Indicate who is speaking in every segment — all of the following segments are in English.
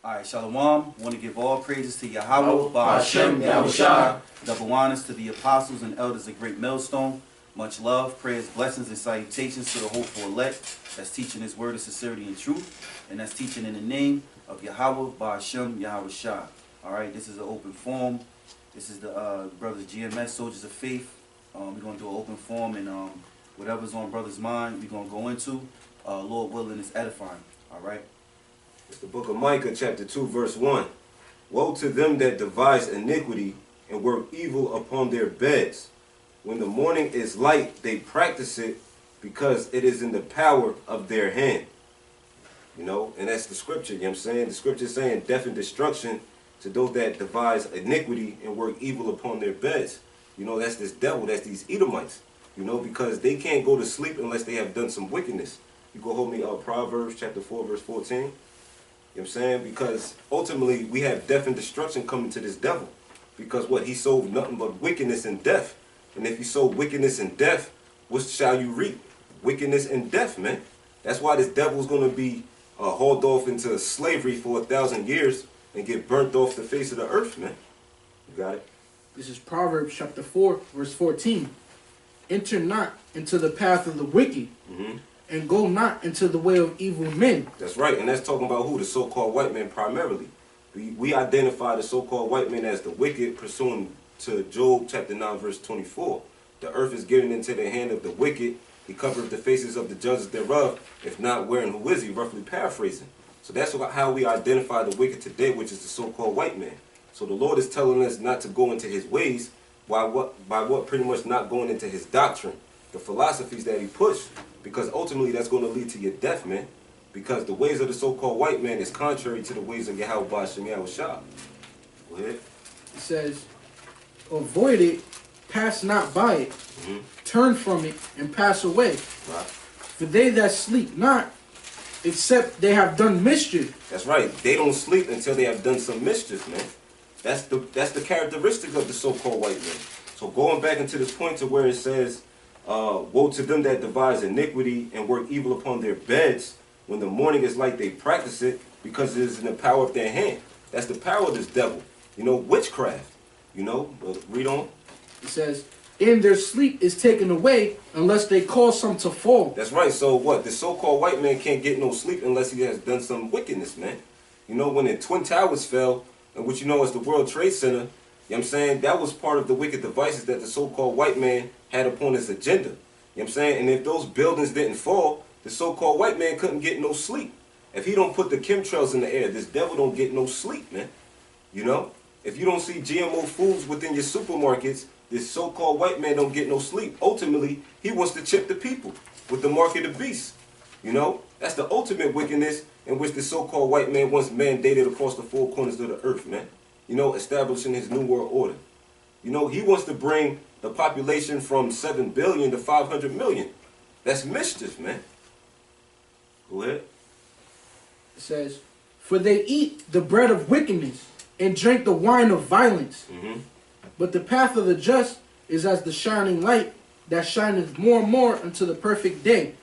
Speaker 1: Alright, Shalom. Want to give all praises to Yahweh,
Speaker 2: Ba'ashem, Yahushua.
Speaker 1: Double honors to the apostles and elders of Great Millstone. Much love, prayers, blessings, and salutations to the hopeful elect that's teaching His word of sincerity and truth, and that's teaching in the name of Yahweh, Ba'ashem, Yahushua. Alright, this is an open forum. This is the Brothers GMS, Soldiers of Faith. We're going to do an open forum, and whatever's on Brother's mind, we're going to go into. Lord willing, is edifying. Alright?
Speaker 2: It's the book of Micah, chapter 2, verse 1. Woe to them that devise iniquity and work evil upon their beds. When the morning is light, they practice it because it is in the power of their hand. You know, and that's the scripture, you know what I'm saying? The scripture is saying death and destruction to those that devise iniquity and work evil upon their beds. You know, that's this devil, that's these Edomites. You know, because they can't go to sleep unless they have done some wickedness. You go hold me Proverbs chapter 4, verse 14. You know what I'm saying? Because ultimately we have death and destruction coming to this devil. Because what? He sowed nothing but wickedness and death. And if you sow wickedness and death, what shall you reap? Wickedness and death, man. That's why this devil is going to be hauled off into slavery for 1,000 years and get burnt off the face of the earth, man. You got it?
Speaker 3: This is Proverbs chapter 4, verse 14. Enter not into the path of the wicked, and go not into the way of evil men.
Speaker 2: That's right, and that's talking about who? The so-called white man primarily. We identify the so-called white man as the wicked, pursuant to Job chapter 9, verse 24. The earth is given into the hand of the wicked. He covereth the faces of the judges thereof. If not, wherein who is he? Roughly paraphrasing. So that's how we identify the wicked today, which is the so-called white man. So the Lord is telling us not to go into his ways. By what? Pretty much not going into his doctrine, the philosophies that he pushed. Because ultimately that's going to lead to your death, man. Because the ways of the so-called white man is contrary to the ways of Yahweh Ba'ashem Yahushua. Go ahead.
Speaker 3: It says, avoid it, pass not by it, turn from it, and pass away.
Speaker 2: Right.
Speaker 3: For they that sleep not, except they have done mischief.
Speaker 2: That's right. They don't sleep until they have done some mischief, man. That's the characteristic of the so-called white man. So going back into this point to where it says, woe to them that devise iniquity and work evil upon their beds. When the morning is light, they practice it because it is in the power of their hand. That's the power of this devil. You know, witchcraft. You know, read on.
Speaker 3: It says, in their sleep is taken away unless they cause some to fall.
Speaker 2: That's right. So what? The so-called white man can't get no sleep unless he has done some wickedness, man. You know, when the Twin Towers fell, and what you know is the World Trade Center, you know what I'm saying? That was part of the wicked devices that the so-called white man had upon his agenda. You know what I'm saying? And if those buildings didn't fall, the so-called white man couldn't get no sleep. If he don't put the chemtrails in the air, this devil don't get no sleep, man. You know? If you don't see GMO foods within your supermarkets, this so-called white man don't get no sleep. Ultimately, he wants to chip the people with the mark of the beast. You know? That's the ultimate wickedness in which the so-called white man wants mandated across the four corners of the earth, man. You know, establishing his new world order. You know, he wants to bring the population from 7 billion to 500 million. That's mischief, man. Go ahead.
Speaker 3: It says, for they eat the bread of wickedness and drink the wine of violence. But the path of the just is as the shining light that shineth more and more unto the perfect day.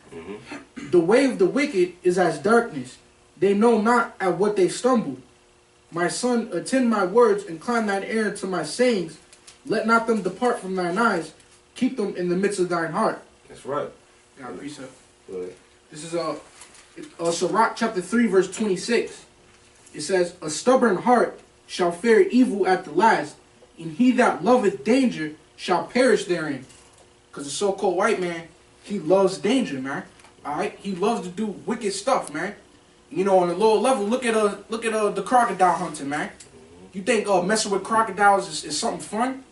Speaker 3: The way of the wicked is as darkness. They know not at what they stumble. My son, attend my words, incline thine ear to my sayings. Let not them depart from thine eyes. Keep them in the midst of thine heart.
Speaker 2: That's right.
Speaker 3: God, precept.
Speaker 2: Go ahead.
Speaker 3: This is Sirach chapter 3, verse 26. It says, a stubborn heart shall fare evil at the last, and he that loveth danger shall perish therein. Because the so-called white man, he loves danger, man. Alright? He loves to do wicked stuff, man. You know, on a lower level, look at the crocodile hunting, man. You think messing with crocodiles is something fun?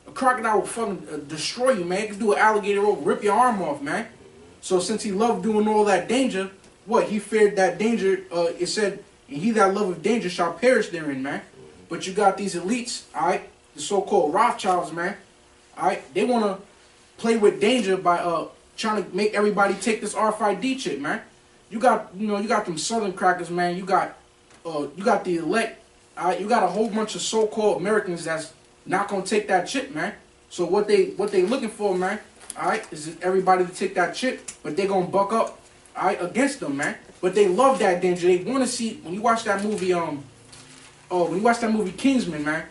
Speaker 3: A crocodile will fucking destroy you, man. It can do an alligator rope, rip your arm off, man. So since he loved doing all that danger, what? He feared that danger, it said, and he that loveth danger shall perish therein, man. But you got these elites, alright? The so-called Rothschilds, man. Alright? They want to play with danger by trying to make everybody take this RFID chip, man. You got them Southern crackers, man. You got the elect. You got a whole bunch of so-called Americans that's not gonna take that chip, man. So what they looking for, man, alright, is everybody to take that chip, but they gonna buck up, alright, against them, man. But they love that danger. They wanna see, when you watch that movie, when you watch that movie Kingsman, man,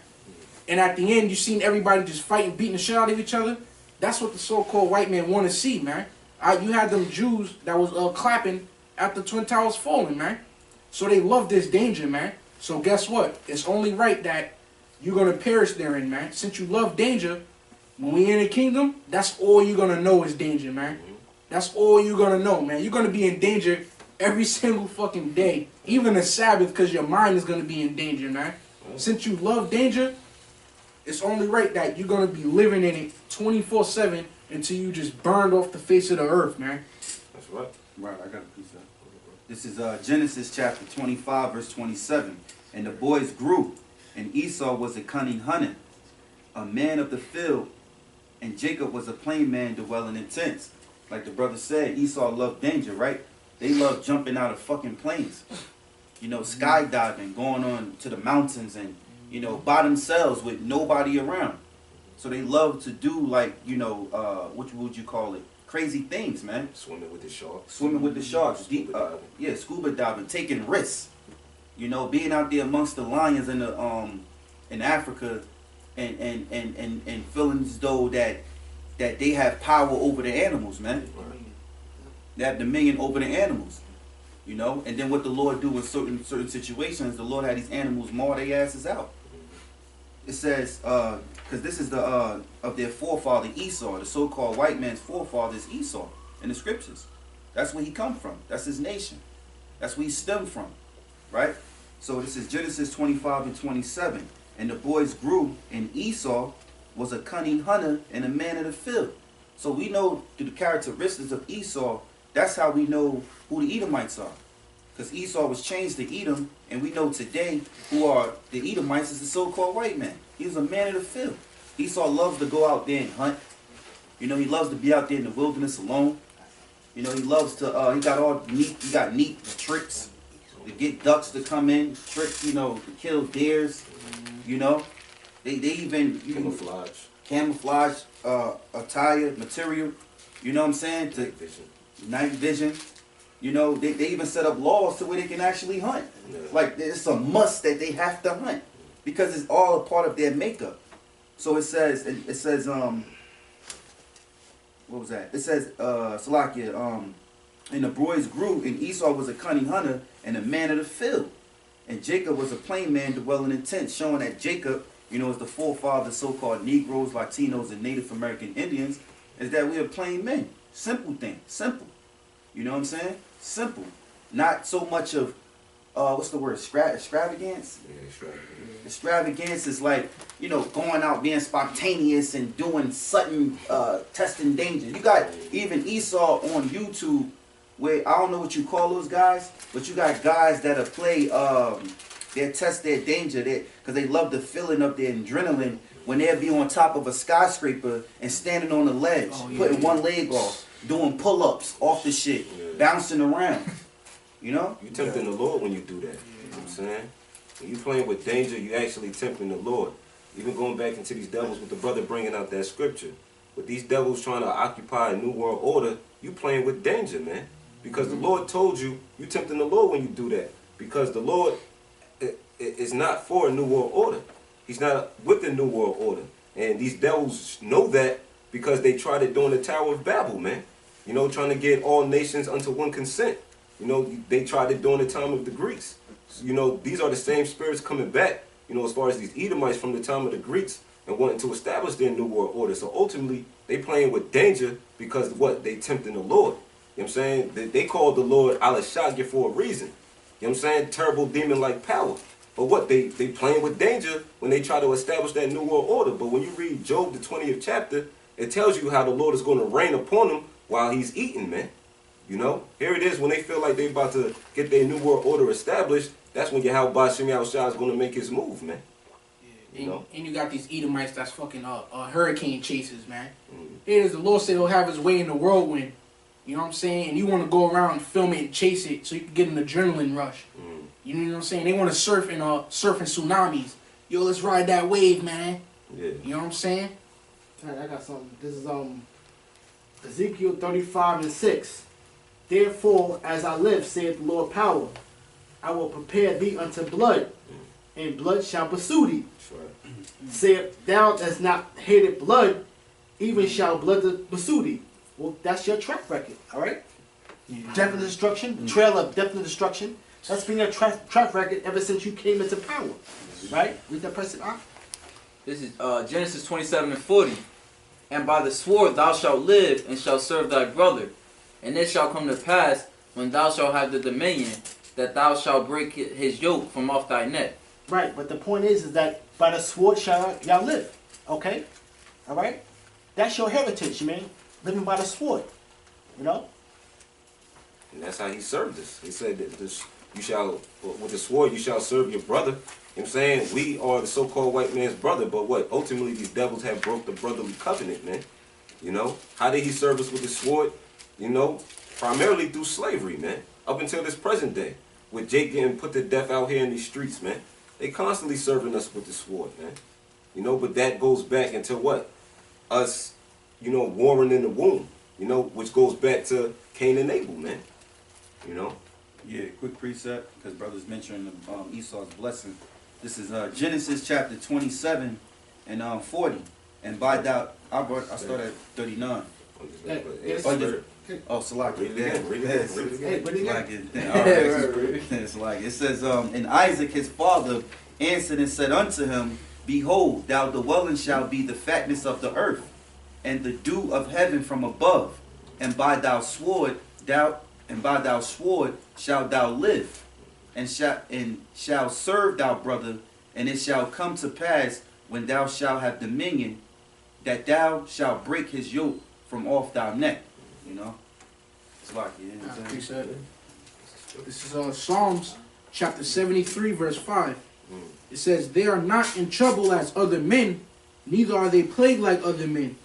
Speaker 3: and at the end you seen everybody just fighting, beating the shit out of each other. That's what the so-called white man want to see, man. You had them Jews that was clapping at the Twin Towers falling, man. So they love this danger, man. So guess what? It's only right that you're gonna perish therein, man. Since you love danger, when we in the kingdom, that's all you're gonna know is danger, man. That's all you're gonna know, man. You're gonna be in danger every single fucking day, even the Sabbath, because your mind is gonna be in danger, man. Since you love danger, it's only right that you're gonna be living in it 24/7 until you just burned off the face of the earth, man.
Speaker 2: That's right.
Speaker 1: Right, I got a piece of it. This is Genesis chapter 25, verse 27. And the boys grew, and Esau was a cunning hunter, a man of the field, and Jacob was a plain man dwelling in tents. Like the brother said, Esau loved danger, right? They love jumping out of fucking planes. You know, skydiving, going on to the mountains and, you know, by themselves with nobody around. So they love to do like, you know, what would you call it? Crazy things, man.
Speaker 2: Swimming with the sharks.
Speaker 1: Swimming with the sharks.
Speaker 2: Scuba diving.
Speaker 1: Yeah, scuba diving, taking risks. You know, being out there amongst the lions in the in Africa and feeling as though that they have power over the animals, man. They have dominion over the animals. You know, and then what the Lord do in certain situations, the Lord had these animals maul their asses out. It says, because this is the of their forefather Esau, the so-called white man's forefather is Esau in the scriptures. That's where he come from. That's his nation. That's where he stemmed from, right? So this is Genesis 25 and 27. And the boys grew, and Esau was a cunning hunter and a man of the field. So we know through the characteristics of Esau, that's how we know who the Edomites are. Because Esau was changed to Edom, and we know today who are the Edomites is the so-called white man. He was a man of the field. Esau loves to go out there and hunt. You know, he loves to be out there in the wilderness alone. You know, he loves to, he got neat tricks to get ducks to come in, tricks, you know, to kill deers, you know. They even camouflage attire, material, you know what I'm saying? Night vision. You know, they even set up laws to where they can actually hunt. Yeah. Like, it's a must that they have to hunt because it's all a part of their makeup. So it says, what was that? It says, Salakia, and the boys grew, and Esau was a cunning hunter and a man of the field. And Jacob was a plain man dwelling in tents, showing that Jacob, you know, is the forefather of so-called Negroes, Latinos, and Native American Indians, is that we are plain men. Simple thing. Simple. You know what I'm saying? Simple. Not so much of, what's the word? Extravagance?
Speaker 2: Yeah, extravagance.
Speaker 1: Extravagance is like, you know, going out being spontaneous and doing sudden testing danger. You got even Esau on YouTube where, I don't know what you call those guys, but you got guys that'll play, they test their danger because they love the feeling of their adrenaline when they'll be on top of a skyscraper and standing on the ledge, putting one leg off. Doing pull-ups off the shit, bouncing around, you know?
Speaker 2: You tempting the Lord when you do that, you know what I'm saying? When you playing with danger, you actually tempting the Lord. Even going back into these devils with the brother bringing out that scripture. With these devils trying to occupy a new world order, you playing with danger, man. Because the Lord told you, you tempting the Lord when you do that. Because the Lord is not for a new world order. He's not with the new world order. And these devils know that because they tried it during the Tower of Babel, man. You know, trying to get all nations unto one consent. You know, they tried it during the time of the Greeks. So, you know, these are the same spirits coming back, you know, as far as these Edomites from the time of the Greeks and wanting to establish their new world order. So ultimately, they playing with danger because what? They tempting the Lord. You know what I'm saying? They called the Lord Alashagya for a reason. You know what I'm saying? Terrible demon-like power. But what? They playing with danger when they try to establish that new world order. But when you read Job, the 20th chapter, it tells you how the Lord is going to rain upon them while he's eating, man. You know? Here it is when they feel like they're about to get their new world order established. That's when Yahweh Bashim Yahushua is going to make his move, man.
Speaker 3: You know? And you got these Edomites that's fucking hurricane chasers, man. Here it is, the Lord said he'll have his way in the whirlwind. You know what I'm saying? And you want to go around and film it and chase it so you can get an adrenaline rush. You know what I'm saying? They want to surf in tsunamis. Yo, let's ride that wave, man.
Speaker 2: Yeah.
Speaker 3: You know what I'm saying?
Speaker 4: All right, I got something. This is Ezekiel 35:6. Therefore, as I live, saith the Lord power, I will prepare thee unto blood, and blood shall pursue thee.
Speaker 2: That's right.
Speaker 4: Saith thou that's not hated blood, even shall blood pursue thee. Well, that's your track record, all right? Death and destruction, trail of death and destruction. That's been your track record ever since you came into power, right? Read that person out.
Speaker 5: This is Genesis 27:40. And by the sword thou shalt live, and shalt serve thy brother. And it shall come to pass, when thou shalt have the dominion, that thou shalt break his yoke from off thy neck.
Speaker 4: Right, but the point is that by the sword shall y'all live, okay? All right? That's your heritage, man. Living by the sword, you know?
Speaker 2: And that's how he served us. He said that this, you shall, with the sword, you shall serve your brother. You know what I'm saying? We are the so-called white man's brother, but what? Ultimately, these devils have broke the brotherly covenant, man. You know? How did he serve us with the sword? You know? Primarily through slavery, man. Up until this present day. With Jake getting put to death out here in these streets, man. They constantly serving us with the sword, man. You know, but that goes back into what? Us, you know, warring in the womb. You know, which goes back to Cain and Abel, man. You know?
Speaker 1: Yeah, quick precept, because brothers mentioned Esau's blessing. This is Genesis chapter 27 and 40. And by thou, I start at 39. Oh, Salaki.
Speaker 2: Read it again. Read it again. Read it again.
Speaker 4: Hey, but again,
Speaker 1: It's like it says, and Isaac his father answered and said unto him, Behold, thou dwelling shall be the fatness of the earth, and the dew of heaven from above, and by thy sword shalt thou live, and shall serve thy brother, and it shall come to pass when thou shalt have dominion, that thou shalt break his yoke from off thy neck. You know, it's like
Speaker 3: I appreciate it. This is Psalms chapter 73, verse 5. It says, They are not in trouble as other men, neither are they plagued like other men.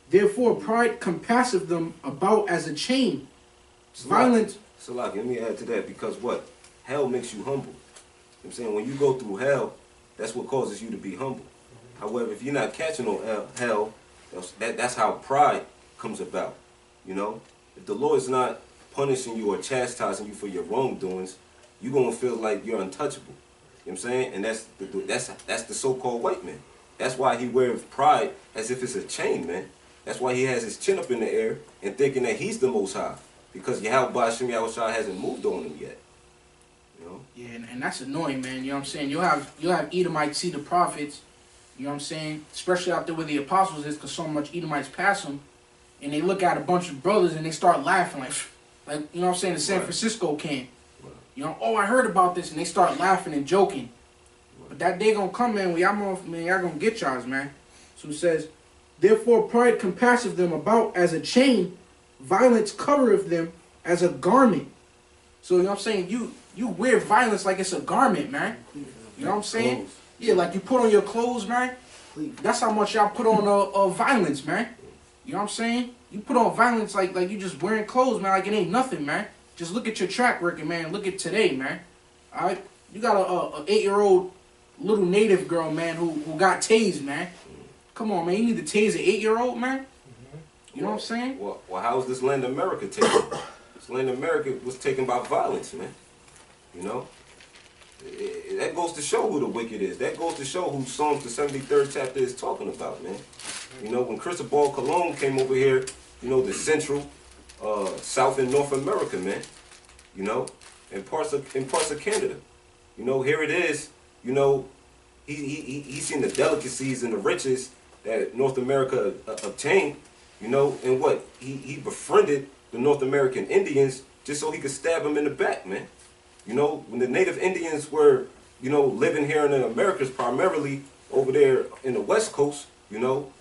Speaker 3: Therefore pride compasseth them about as a chain. Violence.
Speaker 2: Salaki, let me add to that, because what? Hell makes you humble. You know what I'm saying? When you go through hell, that's what causes you to be humble. However, if you're not catching on hell, that's how pride comes about. You know? If the Lord's not punishing you or chastising you for your wrongdoings, you're going to feel like you're untouchable. You know what I'm saying? And that's the so-called white man. That's why he wears pride as if it's a chain, man. That's why he has his chin up in the air and thinking that he's the most high. Because Yahweh Hashem Yahushua hasn't moved on him yet. You know?
Speaker 3: Yeah, and that's annoying, man. You know what I'm saying? You'll have Edomites see the prophets, you know what I'm saying? Especially out there where the apostles is, because so much Edomites pass them. And they look at a bunch of brothers and they start laughing like you know what I'm saying, the San Francisco camp. You know, oh, I heard about this, and they start laughing and joking. But that day gonna come, man, when y'all gonna get y'all, man. So it says, Therefore pride compasseth them about as a chain, violence covereth them as a garment. So you know what I'm saying? You wear violence like it's a garment, man. You know what I'm saying? Yeah, like you put on your clothes, man. That's how much y'all put on violence, man. You know what I'm saying? You put on violence like you just wearing clothes, man, like it ain't nothing, man. Just look at your track record, man. Look at today, man. All right? You got a 8-year-old little native girl, man, who got tased, man. Come on, man. You need to tase an 8-year-old, man? You know what I'm saying?
Speaker 2: Well, how was this land of America taken? This land of America was taken by violence, man. You know? That goes to show who the wicked is. That goes to show who Psalms the 73rd chapter is talking about, man. You know, when Cristobal Colon came over here, you know, the central, South and North America, man. You know, in parts of Canada. You know, here it is. You know, he's seen the delicacies and the riches that North America obtained. You know, and what he befriended the North American Indians just so he could stab them in the back, man. You know, when the native Indians were, you know, living here in the Americas, primarily over there in the West Coast, you know,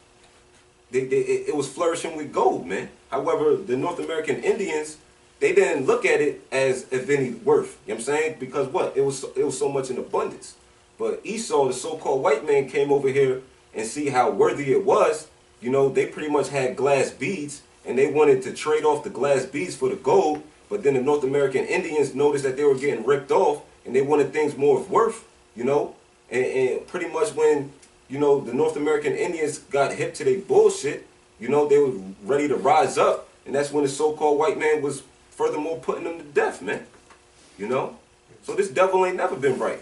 Speaker 2: it was flourishing with gold, man. However, the North American Indians, they didn't look at it as of any worth. You know what I'm saying? Because what? It was so much in abundance. But Esau, the so-called white man, came over here and see how worthy it was. You know, they pretty much had glass beads, and they wanted to trade off the glass beads for the gold. But then the North American Indians noticed that they were getting ripped off, and they wanted things more of worth, you know. And pretty much when, you know, the North American Indians got hip to their bullshit, you know, they were ready to rise up. And that's when the so-called white man was furthermore putting them to death, man. You know? So this devil ain't never been right.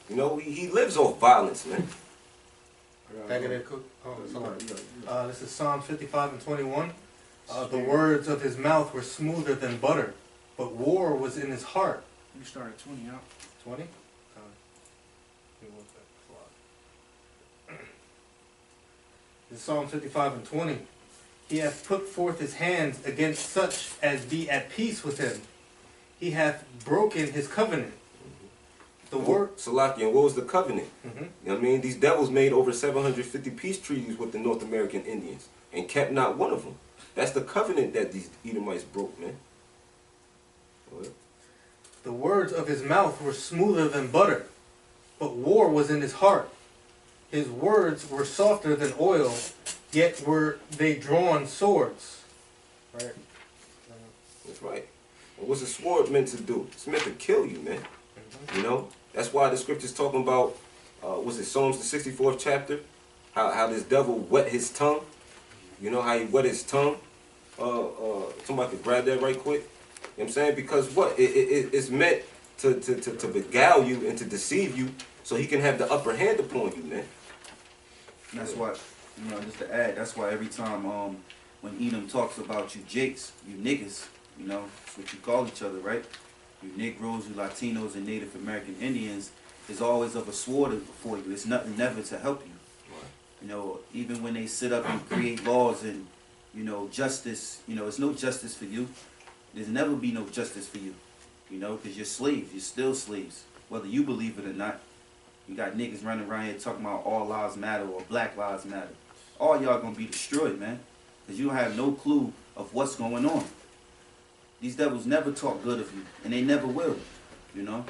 Speaker 2: You know, he lives off violence, man.
Speaker 6: Back in there, cook. Oh, sorry. This is Psalm 55 and 21. The words of his mouth were smoother than butter, but war was in his heart.
Speaker 3: You start at 20 out.
Speaker 6: 20? Give me one second. This is Psalm 55 and 20. He hath put forth his hands against such as be at peace with him. He hath broken his covenant. The word.
Speaker 2: Salaki, and what was the covenant?
Speaker 6: Mhm.
Speaker 2: You know what I mean? These devils made over 750 peace treaties with the North American Indians and kept not one of them. That's the covenant that these Edomites broke, man. Go ahead.
Speaker 6: The words of his mouth were smoother than butter, but war was in his heart. His words were softer than oil, yet were they drawn swords. Right?
Speaker 2: That's right. And what's a sword meant to do? It's meant to kill you, man. You know? That's why the scripture's talking about, what's it, Psalms the 64th chapter? How this devil wet his tongue. You know how he wet his tongue? Somebody could grab that right quick. You know what I'm saying? Because what? It's meant to beguile you and to deceive you so he can have the upper hand upon you, man.
Speaker 1: And that's why, you know, just to add, that's why every time when Edom talks about you jakes, you niggas, you know, that's what you call each other, right? You Negroes, you Latinos, and Native American Indians is always of a sword for you. It's nothing never to help you. You know, even when they sit up and create laws and, you know, justice, you know, it's no justice for you. There's never be no justice for you, you know, because you're slaves. You're still slaves, whether you believe it or not. You got niggas running around here talking about all lives matter or black lives matter. All y'all gonna be destroyed, man, because you don't have no clue of what's going on. These devils never talk good of you, and they never will, you know.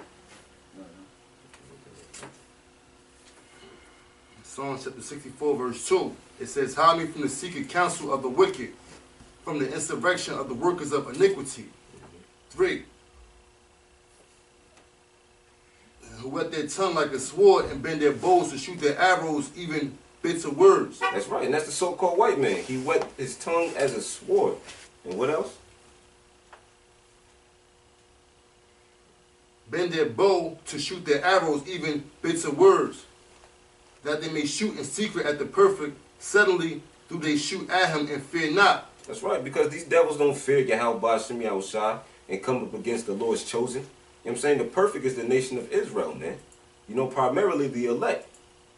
Speaker 7: Psalm chapter 64, verse 2. It says, hide me from the secret counsel of the wicked, from the insurrection of the workers of iniquity. 3. Who wet their tongue like a sword and bend their bows to shoot their arrows, even bits of words.
Speaker 2: That's right, and that's the so-called white man. He wet his tongue as a sword. And what else?
Speaker 7: Bend their bow to shoot their arrows, even bits of words, that they may shoot in secret at the perfect. Suddenly do they shoot at him and fear not.
Speaker 2: That's right, because these devils don't fear Yahweh Hashem Yahushua and come up against the Lord's chosen. You know what I'm saying? The perfect is the nation of Israel, man. You know, primarily the elect.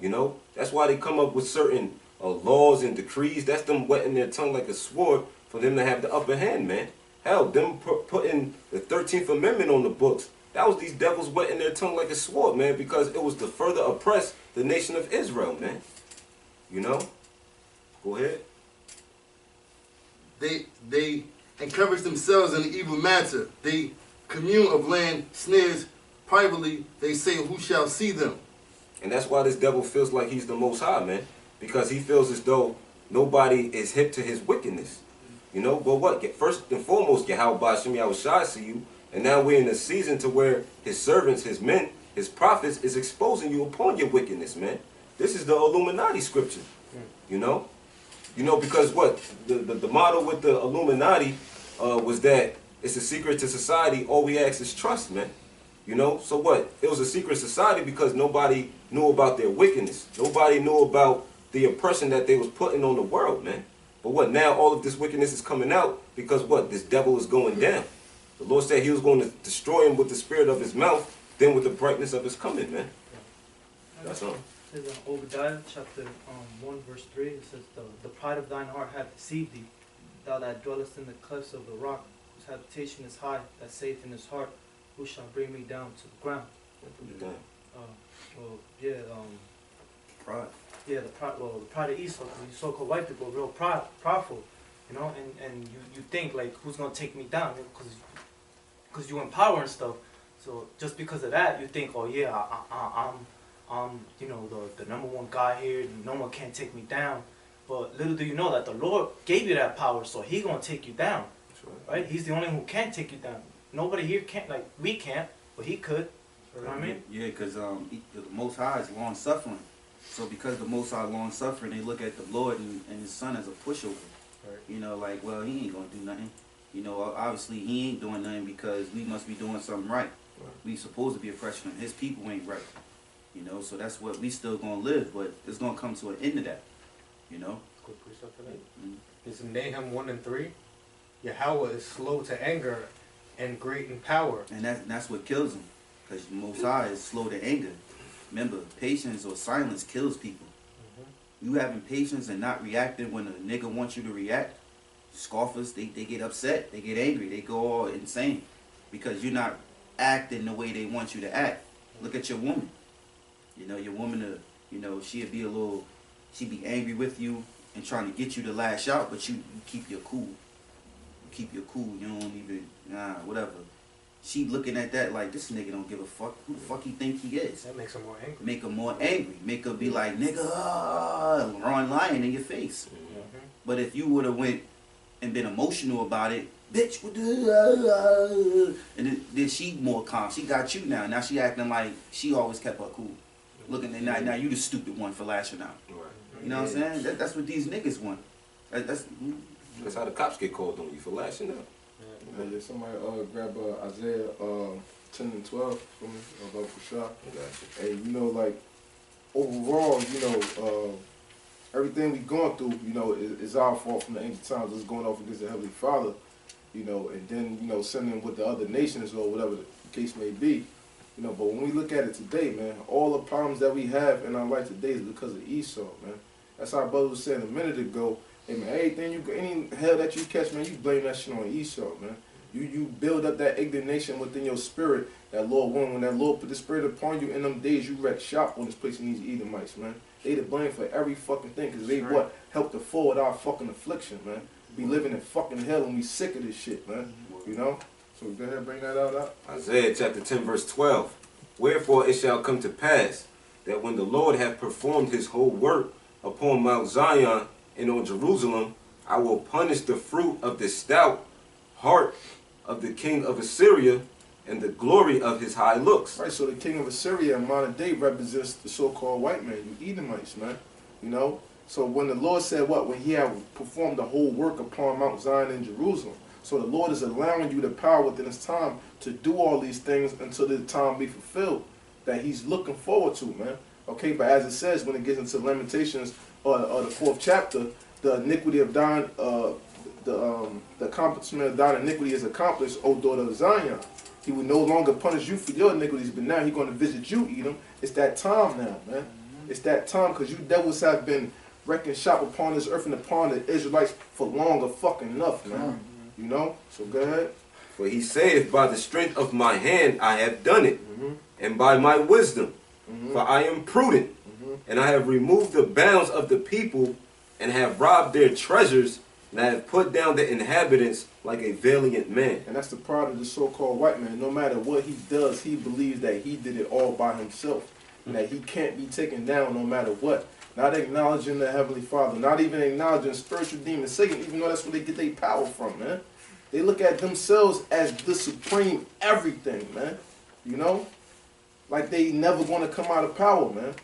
Speaker 2: You know, that's why they come up with certain laws and decrees. That's them wetting their tongue like a sword for them to have the upper hand, man. Hell, them putting the 13th Amendment on the books, that was these devils wetting their tongue like a sword, man, because it was to further oppress the nation of Israel, man. You know? Go ahead.
Speaker 7: They encourage themselves in the evil matter. They commune of land snares privately. They say, who shall see them?
Speaker 2: And that's why this devil feels like he's the Most High, man. Because he feels as though nobody is hip to his wickedness. You know, but what? First and foremost, Yahweh Hashem Yahushua see you. And now we're in a season to where his servants, his men, his prophets is exposing you upon your wickedness, man. This is the Illuminati scripture. You know? You know, because what? The motto with the Illuminati was that it's a secret to society. All we ask is trust, man. You know? So what? It was a secret society because nobody knew about their wickedness. Nobody knew about the oppression that they was putting on the world, man. But what? Now all of this wickedness is coming out because what? This devil is going down. The Lord said he was going to destroy him with the spirit of his mouth, then with the brightness of his coming, man. That's all.
Speaker 8: It says in Obadiah chapter 1 verse 3, it says, the pride of thine heart hath deceived thee, thou that dwellest in the clefts of the rock, whose habitation is high, that saith in his heart, who shall bring me down to the ground?
Speaker 1: Pride.
Speaker 8: Yeah, the pride of Esau, because you so-called white people are real prideful, you know, and you think like, who's gonna take me down? Because you in power and stuff. So just because of that, you think, oh yeah, I'm you know, the number one guy here, no one can take me down. But little do you know that the Lord gave you that power, so He gonna take you down, right? He's the only one who can take you down. Nobody here can't, like we can't, but He could. You know what I mean?
Speaker 1: Yeah, because the Most High is long suffering. So because the Most High long suffering, they look at the Lord and His Son as a pushover.
Speaker 6: Right.
Speaker 1: You know, like, well, He ain't gonna do nothing. You know, obviously He ain't doing nothing because we must be doing something right. We supposed to be oppressing Him. His people ain't right. You know, so that's what we still gonna live, but it's gonna come to an end of that. You know.
Speaker 6: Quick precept for that.
Speaker 1: Mhm.
Speaker 6: It's Nahum 1 and 3. Yahweh is slow to anger and great in power.
Speaker 1: And that's what kills them, because the Most High is slow to anger. Remember, patience or silence kills people. You having patience and not reacting when a nigga wants you to react, scoffers, they get upset, they get angry, they go all insane because you're not acting the way they want you to act. Look at your woman. You know, your woman, she'd be she'd be angry with you and trying to get you to lash out, but you keep your cool. You keep your cool, you don't even, whatever. She looking at that like, this nigga don't give a fuck. Who the fuck he think he is?
Speaker 6: That makes her more angry.
Speaker 1: Make her more angry. Make her be like, nigga, run lying in your face. But if you would have went and been emotional about it, bitch, what the and then she more calm. She got you now. Now she acting like she always kept her cool. Looking at now you the stupid one for lashing out. You know what I'm saying? That's what these niggas want. That's
Speaker 2: That's how the cops get called on you for lashing out.
Speaker 9: Yeah, somebody grab Isaiah 10 and 12 for me, about for sure. And you know, like overall, you know, everything we going through, you know, is our fault from the ancient times. It's going off against the Heavenly Father, you know, and then, you know, sending with the other nations or whatever the case may be. You know, but when we look at it today, man, all the problems that we have in our life today is because of Esau, man. That's how our brother was saying a minute ago. Hey, man, any hell that you catch, man, you blame that shit on Esau, man. You build up that indignation within your spirit, that Lord won. When that Lord put the spirit upon you in them days, you wrecked shop on this place in these Edomites, man. They to blame for every fucking thing, because they what? Helped to forward our fucking affliction, man. We living in fucking hell and we sick of this shit, man. You know? So go ahead, bring that out.
Speaker 2: Isaiah chapter 10 verse 12. Wherefore it shall come to pass that when the Lord hath performed his whole work upon Mount Zion and on Jerusalem, I will punish the fruit of the stout heart of the king of Assyria and the glory of his high looks.
Speaker 9: Right, so the king of Assyria in modern day represents the so-called white man, you Edomites, man. You know? So when the Lord said what? When he had performed the whole work upon Mount Zion and Jerusalem. So the Lord is allowing you the power within his time to do all these things until the time be fulfilled that he's looking forward to, man. Okay, but as it says, when it gets into Lamentations or the 4th chapter, the iniquity of thine, the accomplishment of thine iniquity is accomplished, O daughter of Zion. He will no longer punish you for your iniquities, but now he's going to visit you, Edom. It's that time now, man. It's that time, because you devils have been wrecking shop upon this earth and upon the Israelites for longer fucking enough, man. You know? So go ahead.
Speaker 2: For he saith, by the strength of my hand I have done it, and by my wisdom, for I am prudent, and I have removed the bounds of the people, and have robbed their treasures, and I have put down the inhabitants like a valiant man.
Speaker 9: And that's the part of the so-called white man. No matter what he does, he believes that he did it all by himself, and that he can't be taken down no matter what. Not acknowledging the Heavenly Father, not even acknowledging spiritual demons, Satan, even though that's where they get their power from, man. They look at themselves as the supreme everything, man. You know? Like they never want to come out of power, man.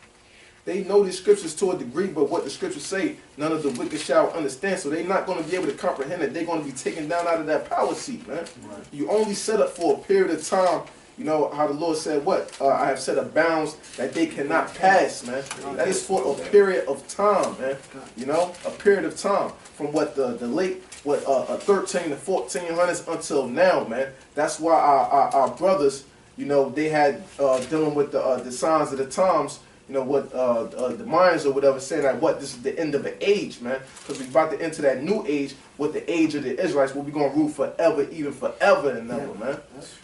Speaker 9: They know these scriptures to a degree, but what the scriptures say, none of the wicked shall understand. So they're not going to be able to comprehend that they're going to be taken down out of that power seat, man. Right. You only set up for a period of time. You know how the Lord said, what? I have set up bounds that they cannot pass, man. That is for a period of time, man. You know, a period of time. From what the late, 13 to 1400s until now, man. That's why our brothers, you know, they had dealing with the signs of the times, you know, what the Mayans or whatever, saying that this is the end of an age, man. Because we're about to enter that new age with the age of the Israelites, where we're going to rule forever, even forever and ever, man.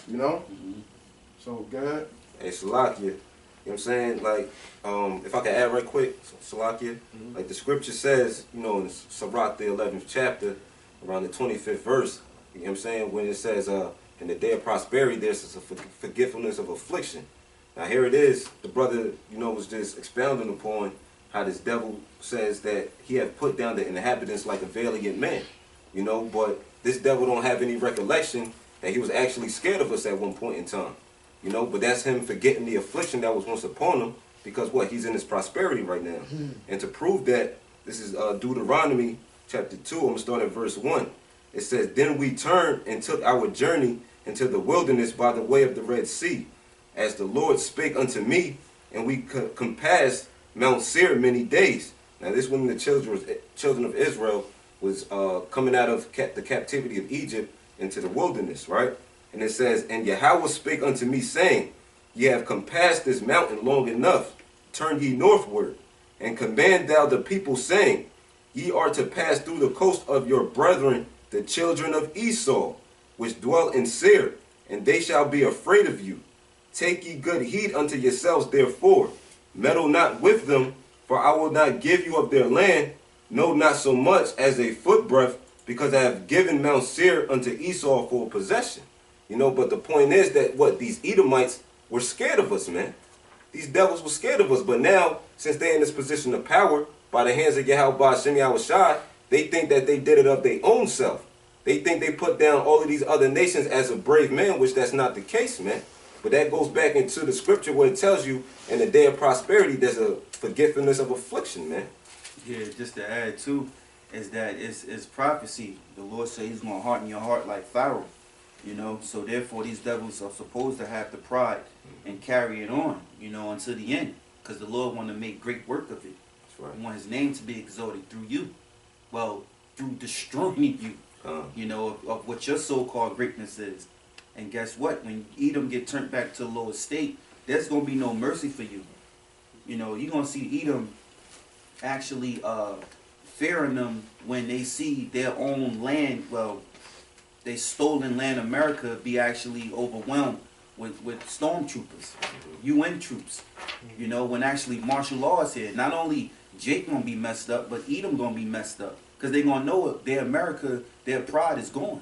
Speaker 9: You know? So, go ahead.
Speaker 2: Hey, Salakia, you know what I'm saying? Like, if I can add right quick, Salakia, like the scripture says, you know, in Sirach, the 11th chapter, around the 25th verse, you know what I'm saying? When it says, in the day of prosperity, there's a forgetfulness of affliction. Now, here it is. The brother, you know, was just expounding upon how this devil says that he have put down the inhabitants like a valiant man, you know, but this devil don't have any recollection that he was actually scared of us at one point in time. You know, but that's him forgetting the affliction that was once upon him, because what? He's in his prosperity right now. And to prove that, this is Deuteronomy chapter 2, I'm going to start at verse 1. It says, Then we turned and took our journey into the wilderness by the way of the Red Sea. As the Lord spake unto me, and we compassed Mount Seir many days. Now this when the children of Israel was coming out of the captivity of Egypt into the wilderness, right? And it says, and Yahweh spake unto me, saying, Ye have compassed this mountain long enough. Turn ye northward, and command thou the people, saying, Ye are to pass through the coast of your brethren, the children of Esau, which dwell in Seir, and they shall be afraid of you. Take ye good heed unto yourselves, therefore. Meddle not with them, for I will not give you of their land, no, not so much as a footbreadth, because I have given Mount Seir unto Esau for a possession. You know, but the point is that these Edomites were scared of us, man. These devils were scared of us. But now, since they're in this position of power, by the hands of Yahweh Shem Yahushai, they think that they did it of their own self. They think they put down all of these other nations as a brave man, which that's not the case, man. But that goes back into the scripture where it tells you in the day of prosperity, there's a forgiveness of affliction, man.
Speaker 1: Yeah, just to add too, is that it's prophecy. The Lord said he's going to harden your heart like Pharaoh. You know, so therefore these devils are supposed to have the pride and carry it on, you know, until the end. Because the Lord want to make great work of it.
Speaker 2: That's right.
Speaker 1: He want his name to be exalted through you. Well, through destroying you, you know, of what your so-called greatness is. And guess what? When Edom get turned back to the lower state, there's going to be no mercy for you. You know, you're going to see Edom actually fearing them when they see their own land, well, they stolen land America be actually overwhelmed with stormtroopers, UN troops. You know, when actually martial law is here, not only Jake gonna be messed up, but Edom gonna be messed up. Because they gonna know it, their America, their pride is gone.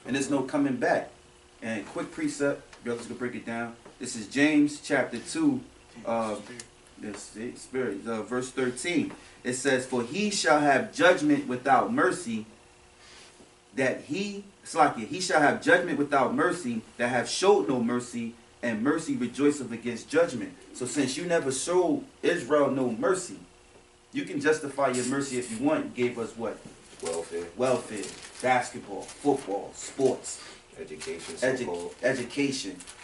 Speaker 1: And there's no coming back. And quick precept, brothers can break it down. This is James chapter 2, verse 13. It says, For he shall have judgment without mercy, he shall have judgment without mercy, that have showed no mercy, and mercy rejoiceth against judgment. So since you never showed Israel no mercy, you can justify your mercy if you want. You gave us what? Welfare, basketball, football, sports, education.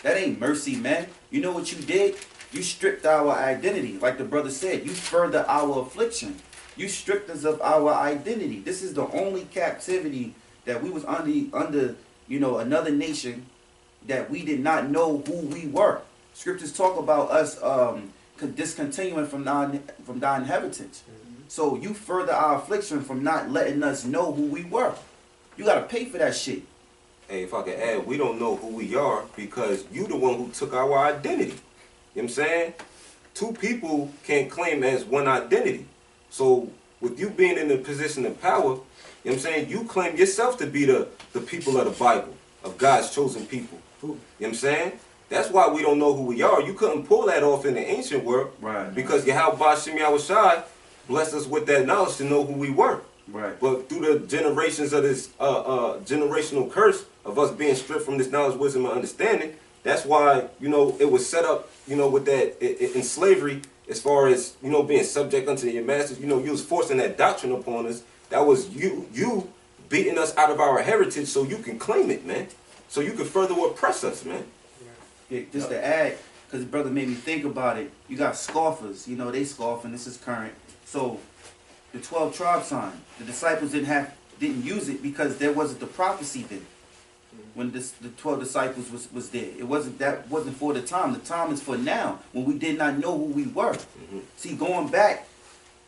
Speaker 1: That ain't mercy, man. You know what you did? You stripped our identity. Like the brother said, you further our affliction. You stripped us of our identity. This is the only captivity that we was under, you know, another nation that we did not know who we were. Scriptures talk about us discontinuing from thy inheritance. So you further our affliction from not letting us know who we were. You got to pay for that shit.
Speaker 2: Hey, if I could add, we don't know who we are because you the one who took our identity. You know what I'm saying? Two people can't claim as one identity. So with you being in a position of power, you know what I'm saying, you claim yourself to be the people of the Bible, of God's chosen people. You know what I'm saying? That's why we don't know who we are. You couldn't pull that off in the ancient world.
Speaker 1: Right.
Speaker 2: Because Yahweh Shem Yahushai blessed us with that knowledge to know who we were.
Speaker 1: Right.
Speaker 2: But through the generations of this generational curse of us being stripped from this knowledge, wisdom, and understanding, that's why, you know, it was set up, you know, with that in slavery, as far as, you know, being subject unto your masters. You know, you was forcing that doctrine upon us. That was you beating us out of our heritage so you can claim it, man. So you can further oppress us, man.
Speaker 1: Yeah, just to add, because the brother made me think about it, you got scoffers, you know, they scoffing, this is current. So the 12 tribe sign, the disciples didn't use it because there wasn't the prophecy then. When the 12 disciples was there, that wasn't for the time. The time is for now, when we did not know who we were. See, going back,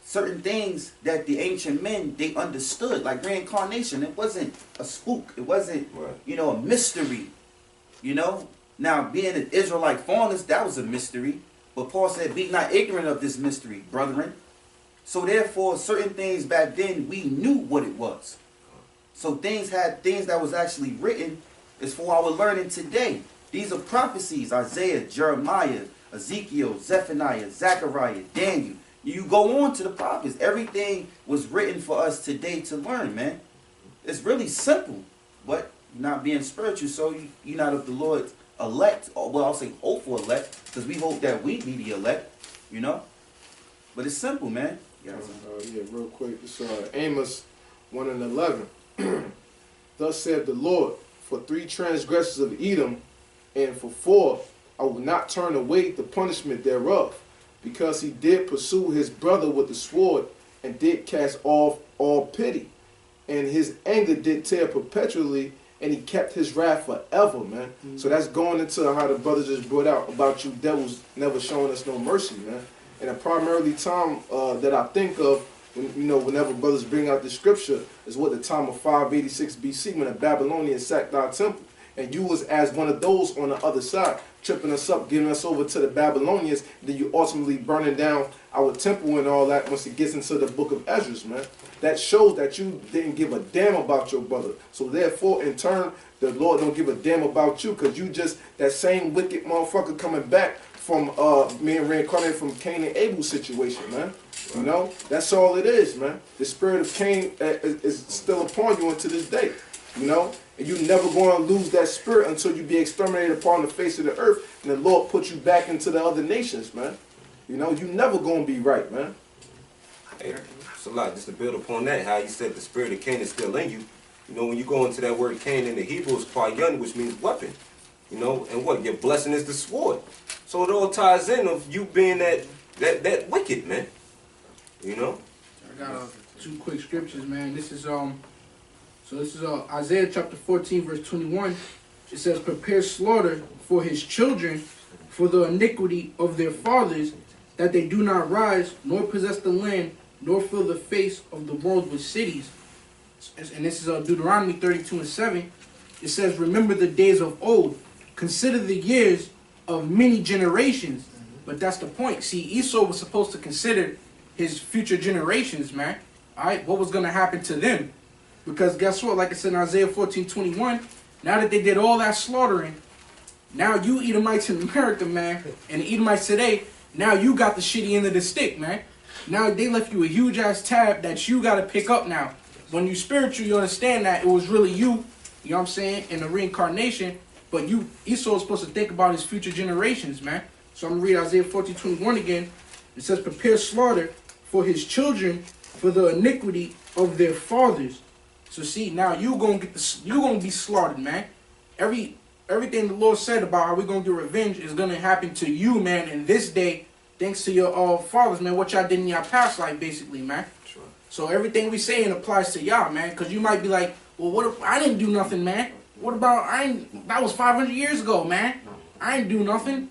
Speaker 1: certain things that the ancient men, they understood, like reincarnation. It wasn't a spook. It wasn't, you know, a mystery. You know, now being an Israelite fathers, that was a mystery. But Paul said, "Be not ignorant of this mystery, brethren." So therefore, certain things back then we knew what it was. So things that was actually written is for our learning today. These are prophecies: Isaiah, Jeremiah, Ezekiel, Zephaniah, Zechariah, Daniel. You go on to the prophets. Everything was written for us today to learn, man. It's really simple, but you're not being spiritual, so you're not of the Lord's elect, or well, I'll say hopeful elect, because we hope that we be the elect, you know. But it's simple, man.
Speaker 9: Yeah, real quick. It's Amos 1 and 11. Thus said the Lord, for 3 transgressions of Edom, and for 4, I will not turn away the punishment thereof. because he did pursue his brother with the sword and did cast off all pity. And his anger did tear perpetually, and he kept his wrath forever, man. So that's going into how the brother just brought out about you devils never showing us no mercy, man. And the primarily time that I think of, when, whenever brothers bring out the scripture, is what the time of 586 BC, when the Babylonians sacked our temple. And you was as one of those on the other side, tripping us up, giving us over to the Babylonians, then you ultimately burning down our temple and all that once it gets into the book of Esdras, man. That shows that you didn't give a damn about your brother. So therefore, in turn, the Lord don't give a damn about you, because you just that same wicked motherfucker coming back from being reincarnated from Cain and Abel's situation, man. You know, that's all it is, man. The spirit of Cain is still upon you unto this day, you know. And you never going to lose that spirit until you be exterminated upon the face of the earth, and the Lord put you back into the other nations, man. You know, you never going to be right, man.
Speaker 2: Hey, so like, just to build upon that, how you said the spirit of Cain is still in you. You know, when you go into that word Cain in the Hebrew, it's Payun, which means weapon. You know, and what? Your blessing is the sword. So it all ties in of you being that wicked, man. You know?
Speaker 3: I got two quick scriptures, man. This is Isaiah chapter 14, verse 21. It says, prepare slaughter for his children for the iniquity of their fathers, that they do not rise, nor possess the land, nor fill the face of the world with cities. And this is Deuteronomy 32:7. It says, remember the days of old, consider the years of many generations. But that's the point. See, Esau was supposed to consider his future generations, man. All right, what was going to happen to them? Because guess what? Like I said in Isaiah 14:21, now that they did all that slaughtering, now you Edomites in America, man, and the Edomites today, now you got the shitty end of the stick, man. Now they left you a huge ass tab that you got to pick up now. When you spiritual, you understand that it was really you know what I'm saying, in the reincarnation, but Esau is supposed to think about his future generations, man. So I'm going to read Isaiah 14:21 again. It says, prepare slaughter for his children for the iniquity of their fathers. So see, now you're gonna be slaughtered, man. Everything the Lord said about how we're gonna get revenge is gonna happen to you, man, in this day, thanks to your fathers, man, what y'all did in your past life, basically, man.
Speaker 2: Sure.
Speaker 3: So everything we saying applies to y'all, man, because you might be like, well, what if I didn't do nothing, man? What about that was 500 years ago, man. I ain't do nothing.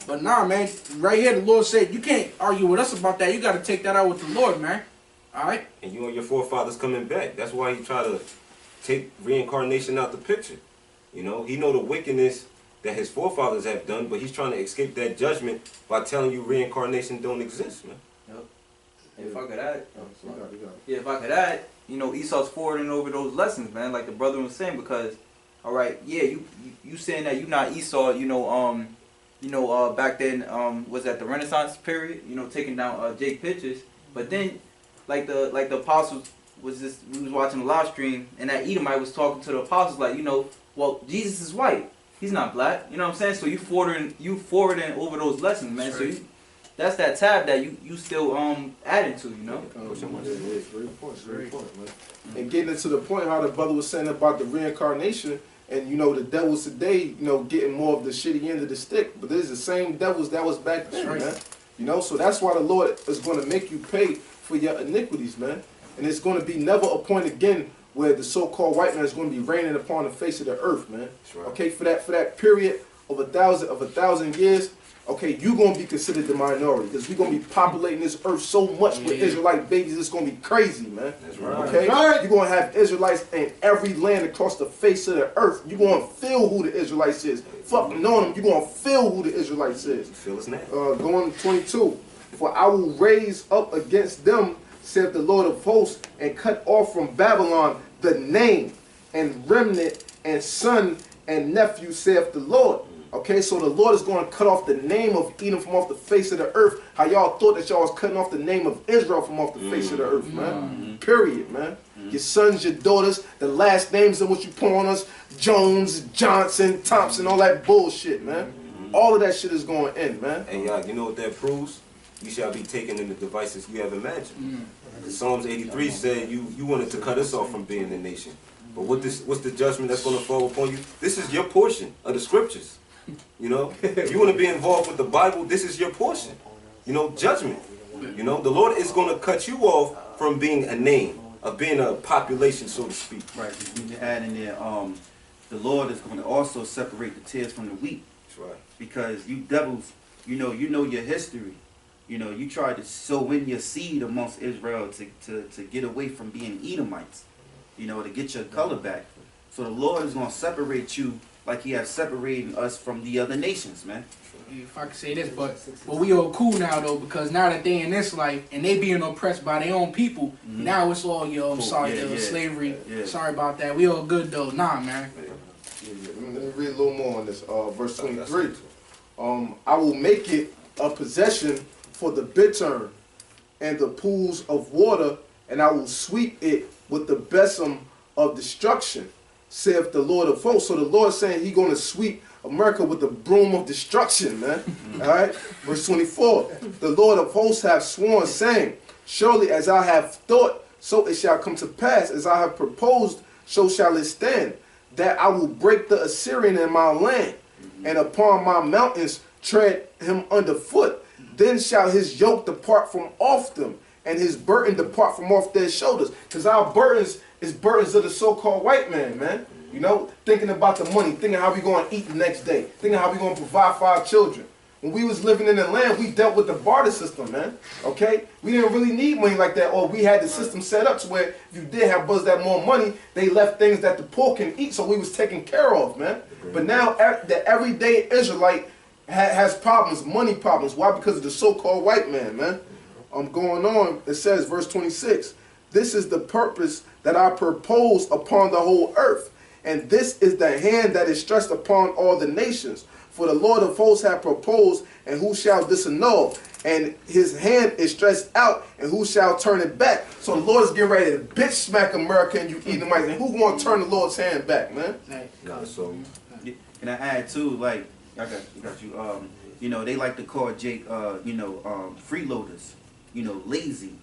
Speaker 3: But nah, man, right here the Lord said you can't argue with us about that. You got to take that out with the Lord, man. All right?
Speaker 2: And you and your forefathers coming back. That's why he tried to take reincarnation out the picture. You know, he know the wickedness that his forefathers have done, but he's trying to escape that judgment by telling you reincarnation don't exist, man.
Speaker 5: Yep. If I could add,
Speaker 9: You got it.
Speaker 5: yeah, if I could add, you know, Esau's forwarding over those lessons, man, like the brother was saying, because, all right, yeah, you saying that you not Esau, back then, was that the Renaissance period, taking down Jake pictures, but then, like the apostles we was watching a live stream, and that Edomite was talking to the apostles, like, well, Jesus is white, he's not black, you know what I'm saying? So you forwarding over those lessons, man.
Speaker 3: That's right.
Speaker 5: So that's that tab that you still adding to,
Speaker 9: Very important, man. And getting into the point how the brother was saying about the reincarnation, and the devils today, getting more of the shitty end of the stick, but this is the same devils that was back then, man. So that's why the Lord is going to make you pay for your iniquities, man. And it's going to be never a point again where the so-called white man is going to be reigning upon the face of the earth, man.
Speaker 2: Right.
Speaker 9: Okay, for that period of a thousand years, okay, you're going to be considered the minority, because we're going to be populating this earth so much with Israelite babies, it's going to be crazy, man.
Speaker 2: That's right.
Speaker 9: Okay? You're going to have Israelites in every land across the face of the earth. You're going to feel who the Israelites is. Fucking knowing them, you're going to feel who the Israelites is.
Speaker 2: Feel his name.
Speaker 9: Going to 22. For I will raise up against them, saith the Lord of hosts, and cut off from Babylon the name, and remnant, and son, and nephew, saith the Lord. Okay, so the Lord is going to cut off the name of Edom from off the face of the earth. How y'all thought that y'all was cutting off the name of Israel from off the face of the earth, man. Period, man. Your sons, your daughters, the last names in what you put on us, Jones, Johnson, Thompson, all that bullshit, man. All of that shit is going in, man.
Speaker 2: And y'all, you know what that proves? You shall be taken in the devices you have imagined. Psalms 83 said you wanted to cut us off from being a nation. But what's the judgment that's going to fall upon you? This is your portion of the scriptures. If you want to be involved with the Bible, this is your portion. judgment. The Lord is going to cut you off from being a name, of being a population, so to speak.
Speaker 1: Right. You can add in there, the Lord is going to also separate the tares from the wheat.
Speaker 2: That's right.
Speaker 1: Because you devils, you know your history. You tried to sow in your seed amongst Israel to get away from being Edomites, to get your color back. So the Lord is going to separate you like he has separated us from the other nations, man.
Speaker 3: If I could say this, but we all cool now though, because now that they in this life and they being oppressed by their own people, now it's all I'm sorry, slavery.
Speaker 1: Yeah.
Speaker 3: Sorry about that. We all good though. Nah, man.
Speaker 9: Let me read a little more on this. Verse 23. I will make it a possession for the bittern and the pools of water, and I will sweep it with the besom of destruction, saith the Lord of hosts. So the Lord saying he going to sweep America with the broom of destruction, man. All right. Verse 24. The Lord of hosts hath sworn, saying, surely as I have thought, so it shall come to pass. As I have proposed, so shall it stand, that I will break the Assyrian in my land, and upon my mountains tread him underfoot. Then shall his yoke depart from off them, and his burden depart from off their shoulders. Because our burdens is burdens of the so-called white man, man. Thinking about the money, thinking how we going to eat the next day, thinking how we going to provide for our children. When we was living in the land, we dealt with the barter system, man. Okay? We didn't really need money like that, or we had the system set up to where if you did have brothers that more money, they left things that the poor can eat, so we was taken care of, man. But now the everyday Israelite has problems, money problems. Why? Because of the so-called white man, man. Going on, it says, verse 26, this is the purpose that I propose upon the whole earth, and this is the hand that is stretched upon all the nations. For the Lord of hosts hath proposed, and who shall disannul? And his hand is stretched out, and who shall turn it back? So the Lord is getting ready to bitch smack America and you Edomites. And who going to turn the Lord's hand back, man?
Speaker 1: And I add too, like, I got you. They like to call Jake, freeloaders. Lazy.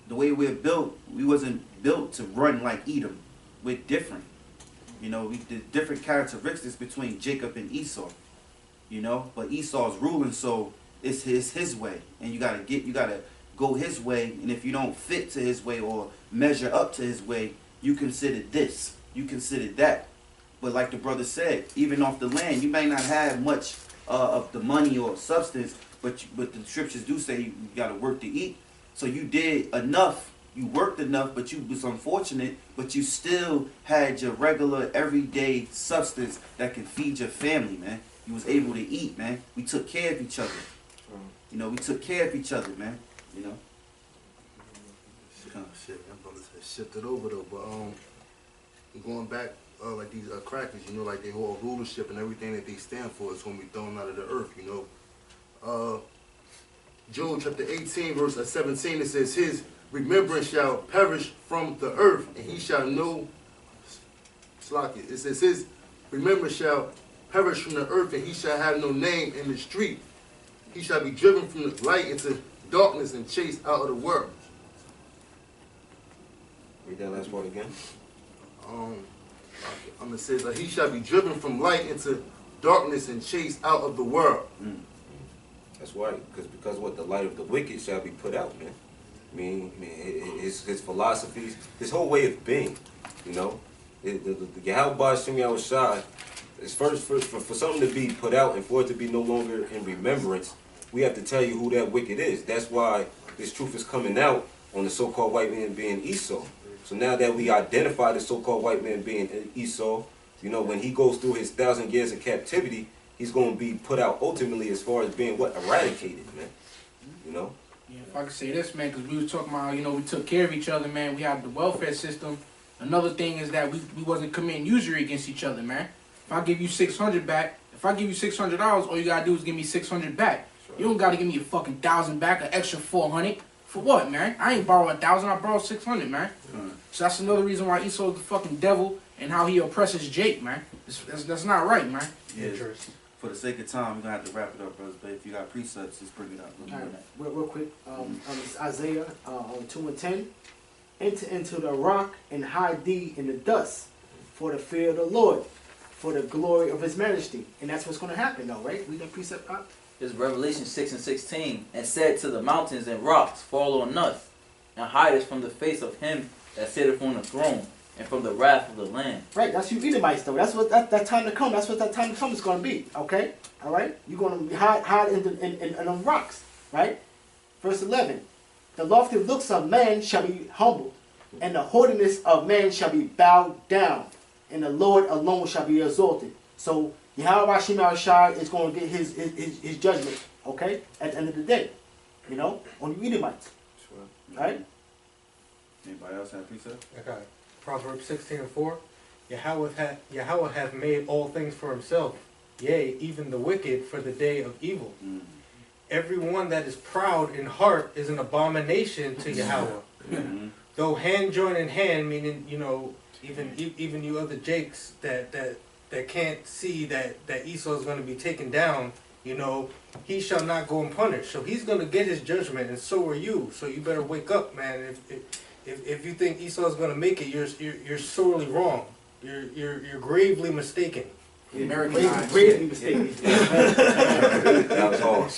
Speaker 1: The way we're built, we wasn't built to run like Edom. We're different. The different characteristics between Jacob and Esau. But Esau's ruling, so it's his way, and you gotta go his way. And if you don't fit to his way or measure up to his way, you consider this, you consider that. But like the brother said, even off the land, you may not have much of the money or substance, but the scriptures do say you gotta work to eat. So you did enough. You worked enough, but you was unfortunate, but you still had your regular everyday substance that can feed your family, man. You was able to eat, man. We took care of each other. We took care of each other, man.
Speaker 7: Shit, that brother said shifted over though, but going back, like these crackers, like their whole rulership and everything that they stand for is gonna be thrown out of the earth, Job chapter 18, verse 17, it says, his remembrance shall perish from the earth, and he shall know. It says, his remembrance shall perish from the earth, and he shall have no name in the street. He shall be driven from the light into darkness and chased out of the world.
Speaker 2: Read that last part again.
Speaker 7: It says, he shall be driven from light into darkness and chased out of the world.
Speaker 2: That's right, because what the light of the wicked shall be put out, man. His philosophies, his whole way of being, the Yahweh Shem Yahushai is first for something to be put out and for it to be no longer in remembrance. We have to tell you who that wicked is. That's why this truth is coming out on the so-called white man being Esau. So now that we identify the so-called white man being Esau, when he goes through his 1,000 years of captivity, he's going to be put out ultimately as far as being eradicated, man.
Speaker 3: Yeah, if I could say this, man, because we was talking about, we took care of each other, man. We had the welfare system. Another thing is that we wasn't committing usury against each other, man. If I give you $600 back, if I give you $600, all you gotta do is give me $600 back. You don't gotta give me a fucking 1,000 back, an extra 400. For what, man? I ain't borrow 1,000, I borrowed 600, man. So that's another reason why Esau's the fucking devil and how he oppresses Jake, man. That's not right, man.
Speaker 1: Yeah. For the sake of time, we're gonna have to wrap it up, brothers. But if you got precepts, just bring it up.
Speaker 4: All right. Real quick, it's Isaiah 2:10. Enter into the rock and hide thee in the dust, for the fear of the Lord, for the glory of his majesty. And that's what's going to happen, though, right? We got precept up.
Speaker 5: is Revelation 6:16, and said to the mountains and rocks, fall on us, and hide us from the face of him that sitteth on the throne, and from the wrath of the Lamb.
Speaker 4: Right, that's you Edomites though. That's what that time to come. That's what that time to come is going to be. Okay, all right. You're going to hide in the rocks. Right. Verse 11. The lofty looks of man shall be humbled, and the haughtiness of man shall be bowed down, and the Lord alone shall be exalted. So Yahweh Hashem Shai is going to get his judgment. Okay, at the end of the day, you know, on you Edomites.
Speaker 1: Sure.
Speaker 4: Right.
Speaker 1: Anybody else have precept?
Speaker 6: Okay. Proverbs 16:4. Yahweh hath made all things for himself, yea, even the wicked for the day of evil.
Speaker 1: Mm.
Speaker 6: Everyone that is proud in heart is an abomination to Yahweh.
Speaker 1: Mm-hmm.
Speaker 6: Though hand join in hand, meaning, you know, even you other Jakes that can't see that Esau is going to be taken down, you know, he shall not go unpunished. So he's going to get his judgment, and so are you. So you better wake up, man. If you think Esau is going to make it, you're sorely wrong. You're gravely mistaken.
Speaker 4: Gravely mistaken.
Speaker 2: That was hard.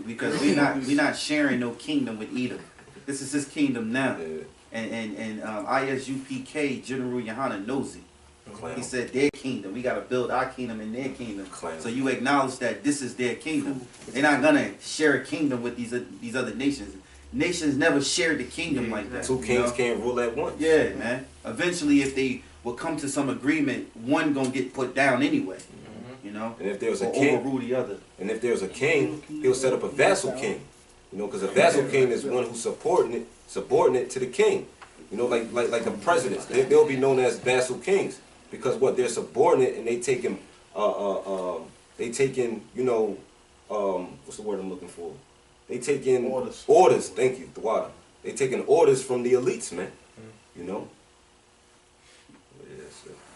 Speaker 1: Because we not sharing no kingdom with Edom. This is his kingdom now.
Speaker 2: Yeah.
Speaker 1: And ISUPK General Yohana knows it.
Speaker 2: Clown.
Speaker 1: He said their kingdom. We got to build our kingdom in their kingdom.
Speaker 2: Clown.
Speaker 1: So you acknowledge that this is their kingdom. They're not gonna share a kingdom with these other nations. Nations never shared the kingdom like that.
Speaker 2: Two
Speaker 1: you
Speaker 2: kings
Speaker 1: know?
Speaker 2: can't rule at once.
Speaker 1: Yeah, man. Eventually, if they will come to some agreement, one gonna get put down anyway. You know,
Speaker 2: And if there's a
Speaker 1: or
Speaker 2: king,
Speaker 1: overrule the other.
Speaker 2: and if there's a king, he'll set up a vassal king. You know, because a vassal king is one who's subordinate to the king. You know, like the presidents, they'll be known as vassal kings because what they're subordinate and they taking you know what's the word I'm looking for? They taking orders. Thank you, Thwada. They taking orders from the elites, man. You know.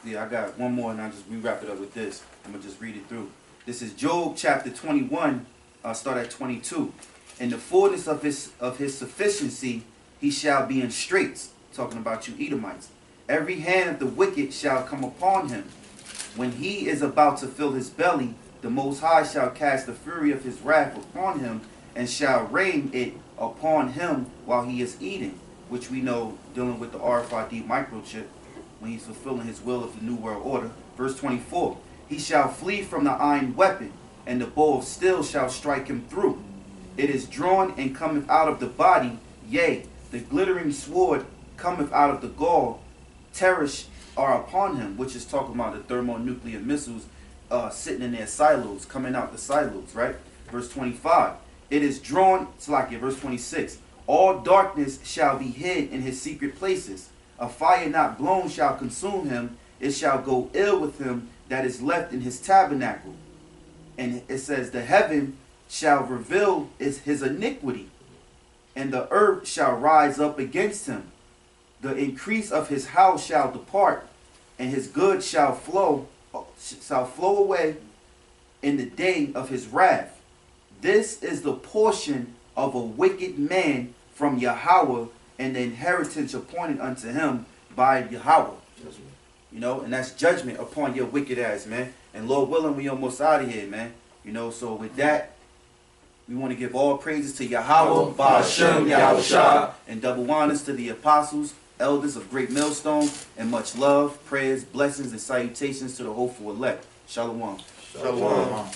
Speaker 1: Yeah, I got one more, and we wrap it up with this. I'm gonna just read it through. This is Job chapter 21. Start at 22. In the fullness of his sufficiency, he shall be in straits. Talking about you Edomites. Every hand of the wicked shall come upon him. When he is about to fill his belly, the Most High shall cast the fury of his wrath upon him, and shall rain it upon him while he is eating, which we know dealing with the RFID microchip when he's fulfilling his will of the New World Order. Verse 24, he shall flee from the iron weapon, and the bow of steel shall strike him through. It is drawn and cometh out of the body, yea, the glittering sword cometh out of the gall. Terrors are upon him, which is talking about the thermonuclear missiles sitting in their silos, coming out the silos, right? Verse 25, it is drawn, Slakia, verse 26, all darkness shall be hid in his secret places. A fire not blown shall consume him. It shall go ill with him that is left in his tabernacle. And it says, the heaven shall reveal his iniquity, and the earth shall rise up against him. The increase of his house shall depart, and his goods shall flow away in the day of his wrath. This is the portion of a wicked man from Yahweh, and the inheritance appointed unto him by Yahweh. You know, and that's judgment upon your wicked ass, man. And Lord willing, we almost out of here, man. You know, so with that, we want to give all praises to Yahweh, Ba'ashem, Yahushua, and double honors to the apostles, elders of Great Millstone, and much love, prayers, blessings, and salutations to the hopeful elect. Shalom.
Speaker 7: Shalom.